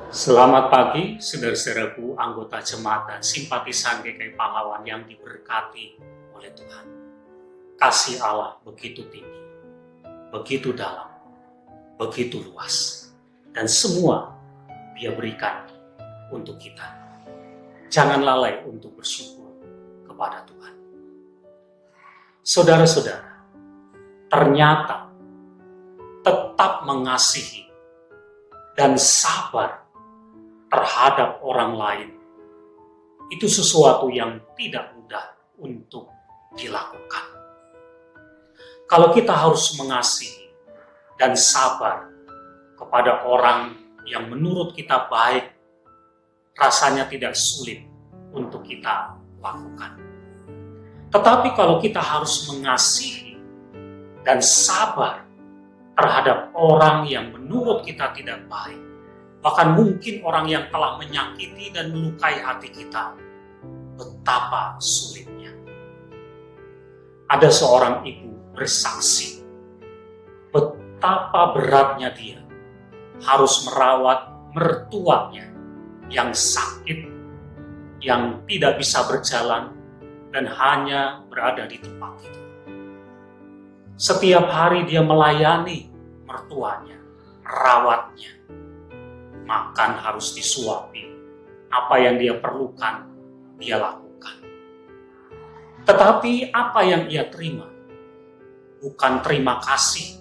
Selamat pagi, saudara-saudaraku, anggota jemaat dan simpatisan GKI Pahlawan yang diberkati oleh Tuhan. Kasih Allah begitu tinggi, begitu dalam, begitu luas, dan semua Dia berikan untuk kita. Jangan lalai untuk bersyukur kepada Tuhan. Saudara-saudara, ternyata tetap mengasihi dan sabar terhadap orang lain itu sesuatu yang tidak mudah untuk dilakukan. Kalau kita harus mengasihi dan sabar kepada orang yang menurut kita baik, rasanya tidak sulit untuk kita lakukan. Tetapi kalau kita harus mengasihi dan sabar terhadap orang yang menurut kita tidak baik, bahkan mungkin orang yang telah menyakiti dan melukai hati kita, betapa sulitnya. Ada seorang ibu bersaksi betapa beratnya dia harus merawat mertuanya yang sakit, yang tidak bisa berjalan dan hanya berada di tempat itu. Setiap hari dia melayani mertuanya, merawatnya. Makan harus disuapi, apa yang dia perlukan, dia lakukan. Tetapi apa yang ia terima, bukan terima kasih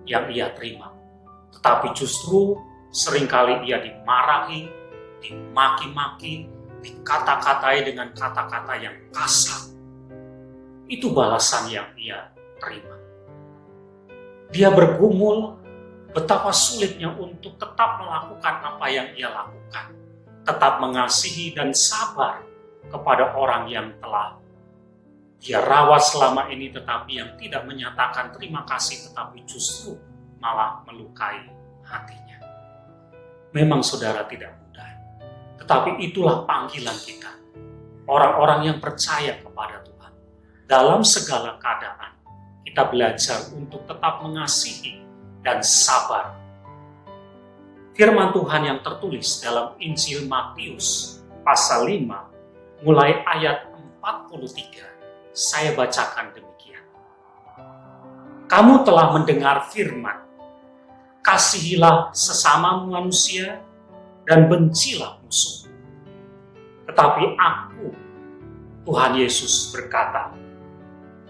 yang ia terima, tetapi justru seringkali ia dimarahi, dimaki-maki, dikata-katai dengan kata-kata yang kasar. Itu balasan yang ia terima. Dia bergumul betapa sulitnya untuk tetap melakukan apa yang ia lakukan. Tetap mengasihi dan sabar kepada orang yang telah dia rawat selama ini, tetapi yang tidak menyatakan terima kasih, tetapi justru malah melukai hatinya. Memang saudara tidak mudah, tetapi itulah panggilan kita. Orang-orang yang percaya kepada Tuhan. Dalam segala keadaan, kita belajar untuk tetap mengasihi dan sabar. Firman Tuhan yang tertulis dalam Injil Matius pasal 5 mulai ayat 43, saya bacakan demikian. Kamu telah mendengar firman, kasihilah sesama manusia dan bencilah musuh. Tetapi aku, Tuhan Yesus berkata,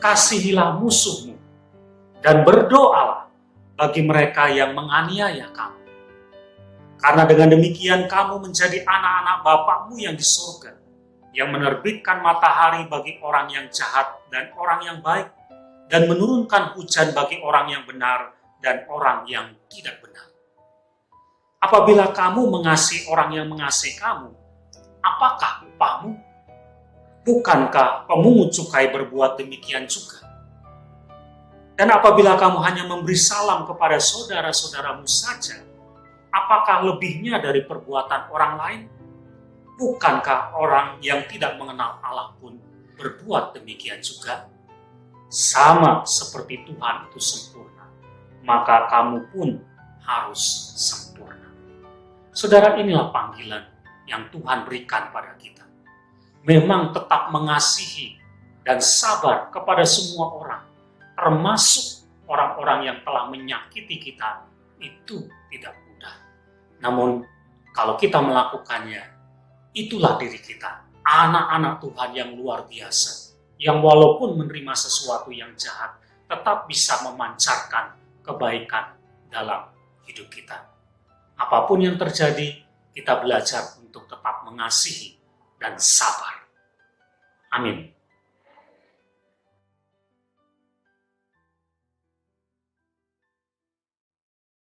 kasihilah musuhmu dan berdoalah bagi mereka yang menganiaya kamu. Karena dengan demikian kamu menjadi anak-anak Bapakmu yang di surga, yang menerbitkan matahari bagi orang yang jahat dan orang yang baik, dan menurunkan hujan bagi orang yang benar dan orang yang tidak benar. Apabila kamu mengasihi orang yang mengasihi kamu, apakah upahmu? Bukankah pemungut cukai berbuat demikian juga? Dan apabila kamu hanya memberi salam kepada saudara-saudaramu saja, apakah lebihnya dari perbuatan orang lain? Bukankah orang yang tidak mengenal Allah pun berbuat demikian juga? Sama seperti Tuhan itu sempurna, maka kamu pun harus sempurna. Saudara, inilah panggilan yang Tuhan berikan pada kita. Memang tetap mengasihi dan sabar kepada semua orang, termasuk orang-orang yang telah menyakiti kita, itu tidak mudah. Namun, kalau kita melakukannya, itulah diri kita, anak-anak Tuhan yang luar biasa, yang walaupun menerima sesuatu yang jahat, tetap bisa memancarkan kebaikan dalam hidup kita. Apapun yang terjadi, kita belajar untuk tetap mengasihi dan sabar. Amin.